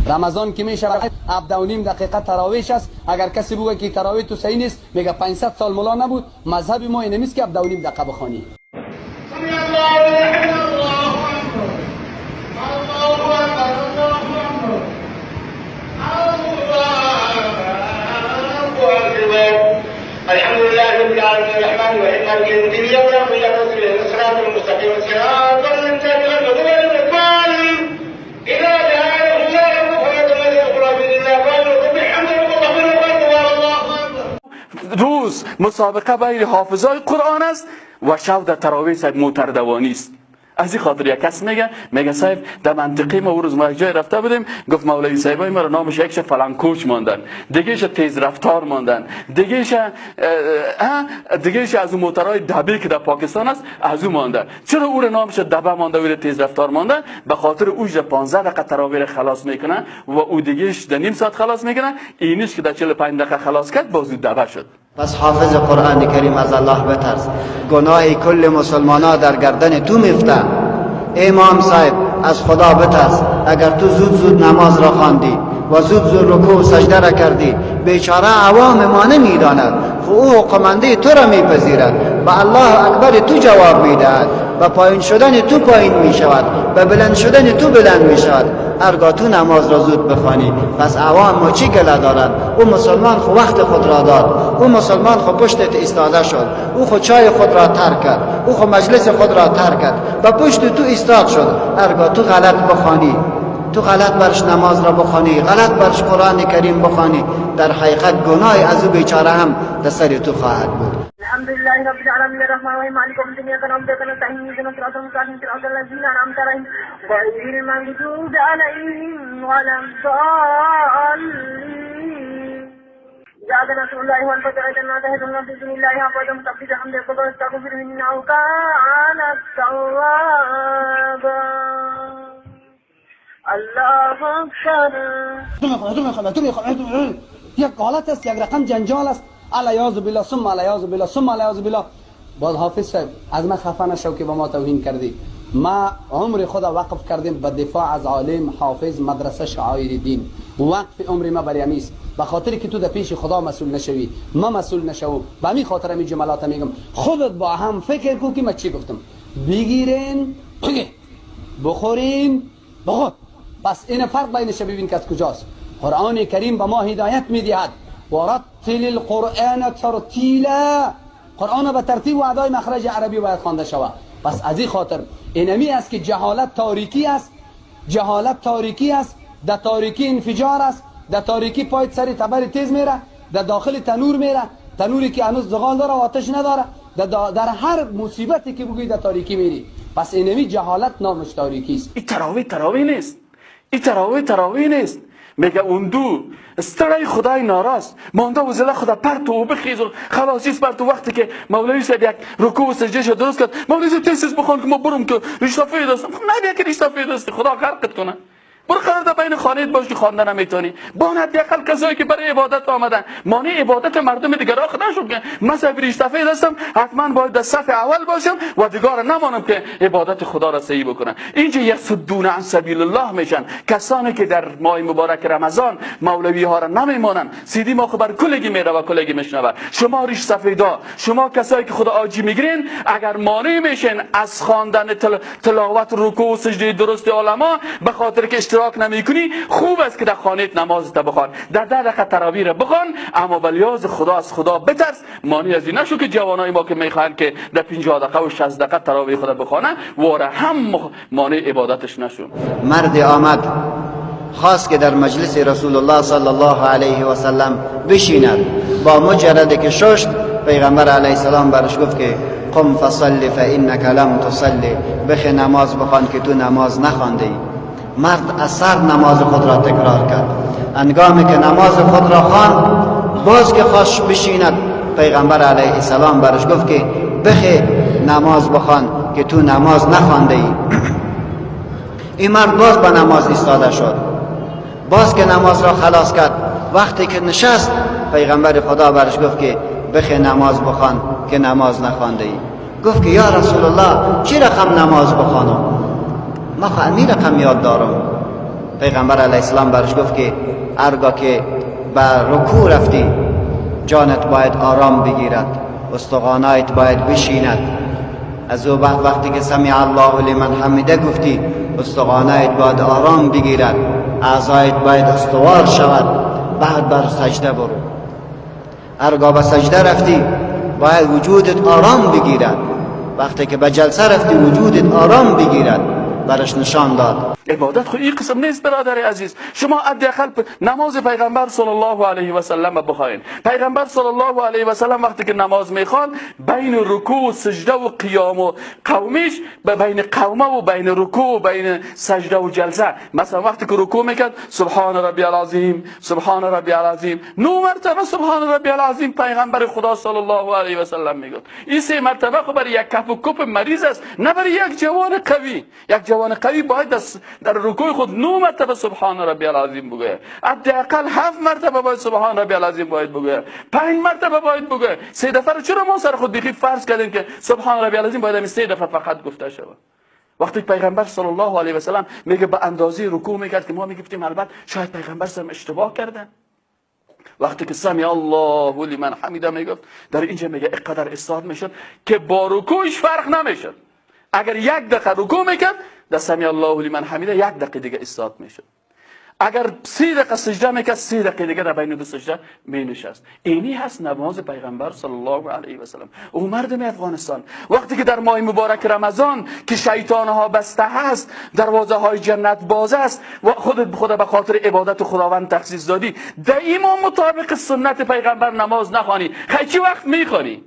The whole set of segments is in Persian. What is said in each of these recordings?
رمضان که میشه 7.5 دقیقه تراویح است. اگر کسی بگه که تراویح تو صحیح نیست، میگه 500 سال مولا نبود. مذهب ما این نیست که 7.5 دقیقه بخوانی. الحمد لله رب العالمين الرحمن الرحيم مالك يوم الدين اياك نعبد واياك نستعين الصراط المستقيم صراط الذين انعمت عليهم اذا جاءهم الله فلا تدخلوا في الله قالوا بحمد الله روز مسابقه بین حافظای قرآن است و شب در تراویح موتردوانی است. از این خاطر یک کس میگه صاحب در منطقه ما روز ما یک جای رفته بودیم، گفت مولوی صاحبای ما رو نامش یکش فلانکوچ ماندن، دیگهش تیز رفتار ماندن، دیگهش از اون موترهای دبه که در پاکستان است از اون ماندن. چرا او رو نامش دبه مانده و تیز رفتار ماندن؟ به خاطر اوج 15 دقیقه تراویح خلاص میکنن و او دیگهش در نیم ساعت خلاص میکنن، اینش که در 45 دقیقه خلاص کرد بازو دبه شد. پس حافظ قرآن کریم از الله بترس. گناه کل مسلمانا در گردن تو میفته. امام صاحب از خدا بترس. اگر تو زود نماز را خواندی و زود رکوع و سجده را کردی، بیچاره عوام ما نمیداند، او حکمنده تو را میپذیرد، به الله اکبر تو جواب میدهد، به پایین شدن تو پایین میشود، به بلند شدن تو بلند میشود. ارگاه تو نماز را زود بخوانی، پس عوام ما چی گله دارند؟ او مسلمان خو وقت خود را داد، او مسلمان خو پشتت ایستاده شد، او خو چای خود را ترک کرد، او خو مجلس خود را ترک کرد، به پشت تو ایستاد شد. ارگاه تو غلط بخوانی، تو غلط برش نماز را بخوانی، غلط برش قرآن کریم بخوانی، در حقیقت گناه از او بیچاره هم در سر تو خواهد بود. الحمد لله رب العالمين الرحمن الرحيم مالك يوم الدين اياك نعبد واياك نستعين اهدنا الصراط المستقيم صراط الذين انعمت عليهم غير المغضوب عليهم ولا الضالين. جاء نصر الله والفتح وجعلنا تهدنا بإذن الله أفواجا مسبحين بحمده واستغفره إنه كان توابا. الله أكبر. یک حالت است، یک رقم جنجال است. الیاذ بالله ثم الیاذ بالله ثم الیاذ بالله. باز حافظ صاحب از من خفه نشو که به ما توهین کردی. ما عمر خود وقف کردیم به دفاع از عالم حافظ مدرسه شعائر دین. وقف عمر ما بر است، به خاطر که تو در پیش خدا مسئول نشوی، ما مسئول نشو. به همین خاطر همین جملات میگم. خودت با هم فکر کن که من چی گفتم. بگیرین بخورین بخور. بس این فرق بینش ببین که از کجاست. قرآن کریم به ما هدایت میدهد و رتل القرآن ترتیلا. قرآن به ترتیب و ادای مخرج عربی باید خوانده شود. پس از این خاطر اینمی است که جهالت تاریکی است، جهالت تاریکی است، در تاریکی انفجار است، در تاریکی پایت سری تبر تیز میره، در داخل تنور میره، تنوری که هنوز زغال داره و آتش نداره، در هر مصیبتی که بگویی در تاریکی میری. پس اینمی جهالت نامش تاریکی است. این تراویح نیست، این تراویح نیست. میگه اون دو استرای خدای ناراست مانده و زله خدا پرت و بخیز و خلاصیست پرت. و وقتی که مولوی صاحب یک رکوع و سجده شو درست کرد، مولوی صاحب تیز بخوان که ما برم که ریشتافی دستم. نه بیا که ریشتافی دستی، خدا غرقت کنه. برو قرار در بین خانه‌ات باش که خوانده نمیتونی. باند یکل کسایی که برای عبادت آمدن مانع عبادت مردم دیگر آخه نشد که من صاحب ریشتافی دستم حتما باید در صف اول باشم و دیگر نمانم که عبادت خدا را صحیح بکنم. اینجا یصدون عن سبیل الله میشن کسانی که در ماه مبارک رمضان مولوی ها را نمیمانن. سیدی ما خبر کلگی میره و کلگی میشنوه. شما ریش سفیدا، شما کسایی که خدا آجی میگیرین، اگر مانع میشین از خواندن تلاوت رکوع و سجده درست علما به خاطر که اشتراک نمیکنی، خوب است که در خانه‌ات نمازت بخوان، در 10 دقیقه تراویح را بخوان، اما بلیاز خدا از خدا بترس. مانع از این نشو که جوانای ما که میخوان که در 50 دقیقه و 60 دقیقه تراویح خدا بخوانن واره هم مانع عبادتش نشو. مرد آمد خواست که در مجلس رسول الله صلی الله علیه و سلم بشیند. با مجرد که ششت، پیغمبر علیه السلام برش گفت که قم فصلی فانک لم تصلی، بخی نماز بخوان که تو نماز نخوانده ای. مرد از سر نماز خود را تکرار کرد. انگامی که نماز خود را خواند، باز که خواست بشیند، پیغمبر علیه السلام برش گفت که بخی نماز بخوان که تو نماز نخوانده ای. این مرد باز به نماز ایستاده شد. باز که نماز را خلاص کرد، وقتی که نشست، پیغمبر خدا برش گفت که بخی نماز بخوان که نماز نخوانده ای. گفت که یا رسول الله چی رقم نماز بخوانم؟ ما خو امی رقم یاد دارم. پیغمبر علیه السلام برش گفت که هرگاه که به رکوع رفتی جانت باید آرام بگیرد، استخوانایت باید بشیند. از او وقتی که سمع الله لمن حمیده گفتی استخوانایت باید آرام بگیرد، اعضایت باید استوار شود. بعد بر سجده برو. هرگاه به سجده رفتی باید وجودت آرام بگیرد. وقتی که به جلسه رفتی وجودت آرام بگیرد. برش نشان داد. عبادت خو این قسم نیست برادر عزیز. شما حداقل نماز پیغمبر صلی الله علیه و سلم بخواین. پیغمبر صلی الله علیه و سلم وقتی که نماز میخوان بین رکوع و سجده و قیام و قومش بین قومه و بین رکوع و بین سجده و جلسه، مثلا وقتی که رکوع میکرد سبحان ربی العظیم سبحان ربی العظیم 9 مرتبه سبحان ربی العظیم پیغمبر خدا صلی الله علیه و سلم میگفت. این 3 مرتبه خو برای یک کف و کپ مریض است، نه برای یک جوان قوی. یک جوان قوی باید در رکوع خود 9 مرتبه سبحان ربی العظیم بگوید. حداقل 7 مرتبه باید سبحان ربی العظیم باید بگوید. 5 مرتبه باید بگوید. 3 دفعه چرا ما سر خود بیخی فرض کردیم که سبحان ربی العظیم باید 3 دفعه فقط گفته شود؟ وقتی پیغمبر صلی الله علیه و سلم میگه به اندازه رکوع میکرد که ما میگفتیم البته شاید پیغمبر سم اشتباه کردن. وقتی که سمع الله لمن حمیده میگفت در اینجا میگه اینقدر استاد میشد که با رکوعش فرق نمیشد. اگر 1 دقیقه رکوع میکرد در سمع الله لمن حمیده 1 دقیقه دیگه استاد میشد. اگر 3 دقیقه سجده میکرد 3 دقیقه دیگه در بین دو سجده مینشست. اینی هست نماز پیغمبر صلی الله علیه و سلم. او مردم افغانستان وقتی که در ماه مبارک رمضان که شیطان ها بسته هست، دروازه های جنت باز است و خودت به خاطر عبادت خداوند تخصیص دادی، دائما مطابق سنت پیغمبر نماز نخوانی، چی وقت میخوانی؟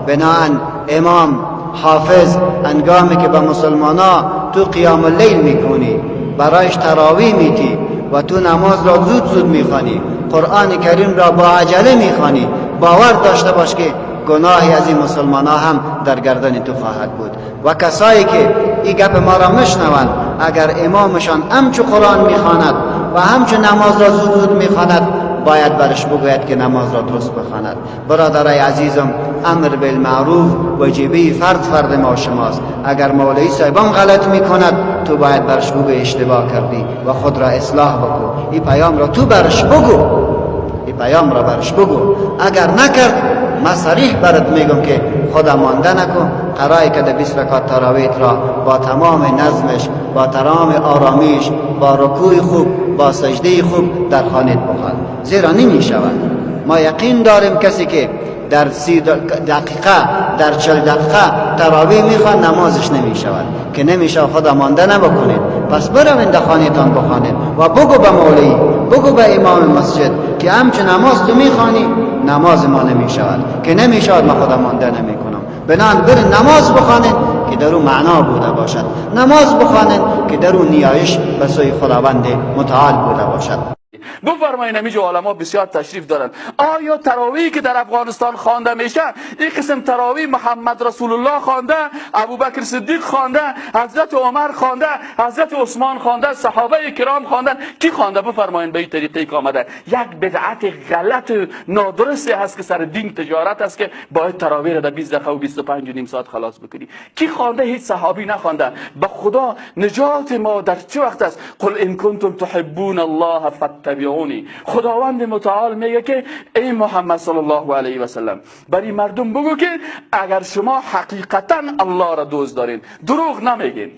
بناهن امام حافظ انگامی که به مسلمانا تو قیام اللیل میکنی، برایش تراویح میتی و تو نماز را زود زود میخوانی، قرآن کریم را با عجله میخوانی، باور داشته باش که گناهی از این مسلمان ها هم در گردن تو خواهد بود. و کسایی که این گپ ما را میشنوند اگر امامشان همچو قرآن میخواند و همچو نماز را زود زود میخواند باید برش بگوید که نماز را درست بخواند. برادرای عزیزم، امر بالمعروف وجیبه فرد ما شماست. اگر مولوی صاحبم غلط میکند تو باید برش بگوی اشتباه کردی و خود را اصلاح بکن. این پیام را تو برش بگو، این پیام را برش بگو. اگر نکرد من صریح برات میگم که خدا مانده نکن، قرای که 20 رکعت تراویح را با تمام نظمش، با تمام آرامیش، با رکوع خوب، با سجده خوب در خانه بخوان، زیرا نمی شود. ما یقین داریم کسی که در 30 دقیقه در 40 دقیقه تراویح میخوان نمازش نمی شود، که نمی شود. خدا مانده نبکنید، پس بروید در خانه‌تان بخوانید و بگو به مولوی، بگو به امام مسجد که همچه نماز تو میخوانی نماز ما نمی شود، که نمی شود، ما خدا مانده نمی کنم. بنان برید نماز بخوانید که در اون معنا بوده باشد، نماز بخوانید که در اون نیایش به سوی خداوند متعال بوده باشد. بفرمایید اینجا علما بسیار تشریف دارن. آیا تراویحی که در افغانستان خوانده میشه، این قسم تراویح محمد رسول الله خوانده، ابوبکر صدیق خوانده، حضرت عمر خوانده، حضرت عثمان خوانده، صحابه کرام خواندن، کی خوانده؟ بفرمایید. به این طریقه که آمده یک بدعت غلط نادرستی هست که سر دین تجارت است که باید تراویح را در 20 دقیقه و 25 و نیم ساعت خلاص بکنی. کی خوانده؟ هیچ صحابی نخوانده. به خدا نجات ما در چه وقت است؟ قل ان کنتم تحبون الله فاتبعونی. خداوند متعال میگه که ای محمد صلی الله علیه و سلم برای مردم بگو که اگر شما حقیقتا الله را دوست دارین، دروغ نمیگین،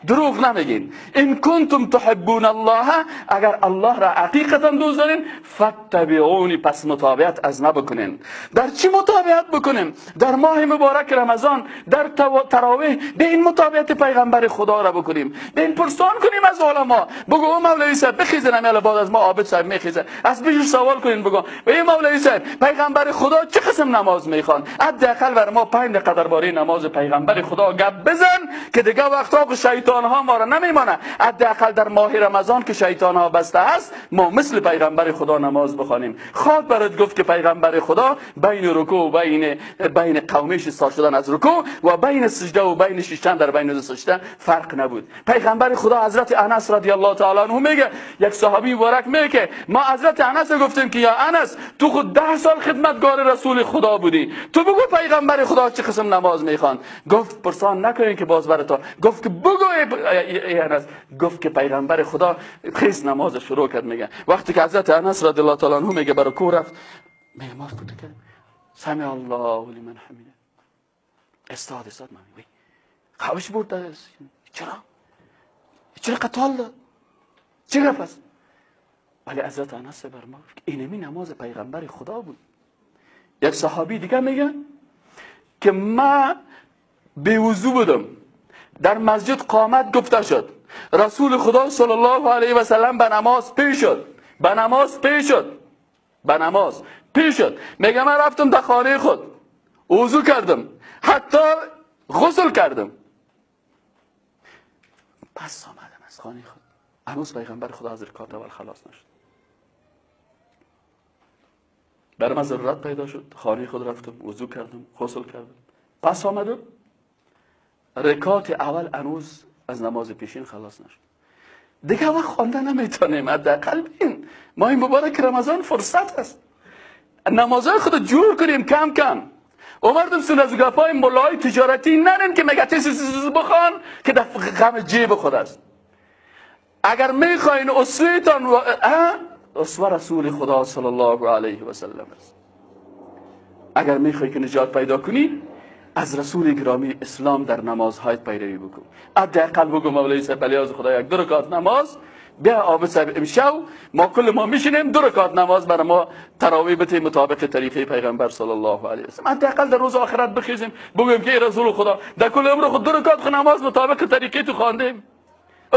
دروغ نمیگین. ان کنتم تحبون الله، اگر الله را حقیقتا دوست دارین، فاتبعونی، پس متابعت از ما بکنین. در چی متابعت بکنیم؟ در ماه مبارک رمضان در تراویح به این متابعت پیغمبر خدا را بکنیم. به این پرسان کنیم از علما، بگو او مولوی صاحب بخیزن، امیال بعد از ما عابد صاحب میخیزه، از بیش سوال کنین، بگو ای مولوی صاحب پیغمبر خدا چه قسم نماز میخوان؟ حداقل بر ما 5 دقیقه درباره نماز پیغمبر خدا گپ بزن که دیگه وقتا که شیطان ها ما را نمیمانه. حداقل در ماه رمضان که شیطان ها بسته است ما مثل پیغمبر خدا نماز بخوانیم. خود برات گفت که پیغمبر خدا بین رکوع و بین قومش ایستاد شدن از رکوع و بین سجده و بین شیشتن در بین دو سجده فرق نبود. پیغمبر خدا حضرت انس رضی الله تعالی عنه میگه، یک صحابی مبارک میگه ما حضرت انس گفتیم که یا انس تو خود 10 سال خدمتگار رسول خدا بودی، تو بگو پیغمبر خدا چه قسم نماز میخوان؟ گفت پرسان نکنین که باز برات، گفت که بگو انس گفت که پیغمبر خدا خیز نماز شروع کرد. میگه وقتی که حضرت انس رضی الله تعالی عنه میگه برای کو رفت، میگه ما فکر کردیم سمع الله لمن حمیده، استاد من میگه خوابش برد. چرا قتال داد؟ چه گپ است؟ ولی حضرت انس برما اینمی نماز پیغمبر خدا بود. یک صحابی دیگه میگه که من بیوضو بودم، در مسجد قامت گفته شد، رسول خدا صلی الله علیه و سلم به نماز پیش شد. میگه من رفتم در خانه خود وضو کردم، حتی غسل کردم، پس آمدم از خانه خود. هنوز پیغمبر خدا از رکات اول خلاص نشد. برام ضرورت پیدا شد، خانه خود رفتم، وضو کردم، غسل کردم، پس آمدم رکات اول هنوز از نماز پیشین خلاص نشد. دیگه وقت خوانده نمیتونیم. حداقل ببین ماه مبارک رمضان فرصت است، نمازهای خود جور کنیم کم کم. اومدم سن از گپای مولای تجارتی نرین که میگه تیز بخوان که در غم جیب خود است. اگر میخواین اسوهتان اسوه رسول خدا صلی الله علیه و سلم است. اگر میخوای که نجات پیدا کنی از رسول گرامی اسلام در نمازهایت پیروی بکن. حداقل بگو مولوی صاحب بلیاز خدا یک 2 رکعت نماز بیا عابد صاحب امشب ما میشینیم 2 رکعت نماز برای ما تراویح بده مطابق طریقه پیغمبر صلی الله علیه و سلم. حداقل در روز آخرت بخیزیم بگویم که رسول خدا در کل عمر خود 2 رکعت نماز مطابق طریقه تو خواندیم.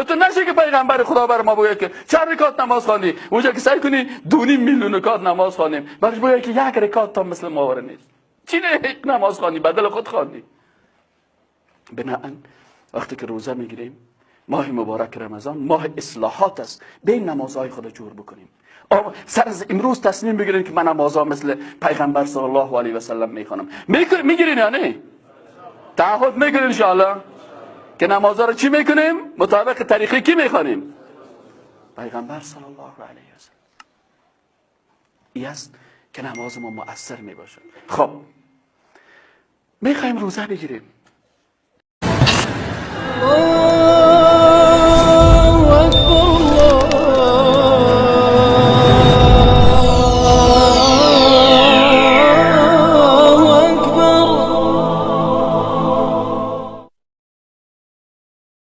تو نشه که پیغمبر خدا بر ما بگه که 4 رکعت نماز خواندی، اونجا که سعی کنی 2.5 میلیون رکعت نماز خوانیم، برش بگه که 1 رکعت تا مثل ما نیست. چی نه نماز خواندی بدل خود خواندی. بنابراین وقتی که روزه میگیریم ماه مبارک رمضان ماه اصلاحات است، به نمازهای خود جور بکنیم. سر از امروز تصمیم بگیرین که من نمازها مثل پیغمبر صلی الله علیه و سلم میخوانم. میگیرین یا نه؟ تعهد میگیرین ان شاء الله که نمازها رو چی میکنیم؟ مطابق طریقه کی میخوانیم؟ پیغمبر صلی الله علیه و سلم. این است که نماز ما مؤثر میباشه. خب میخوایم روزه بگیریم.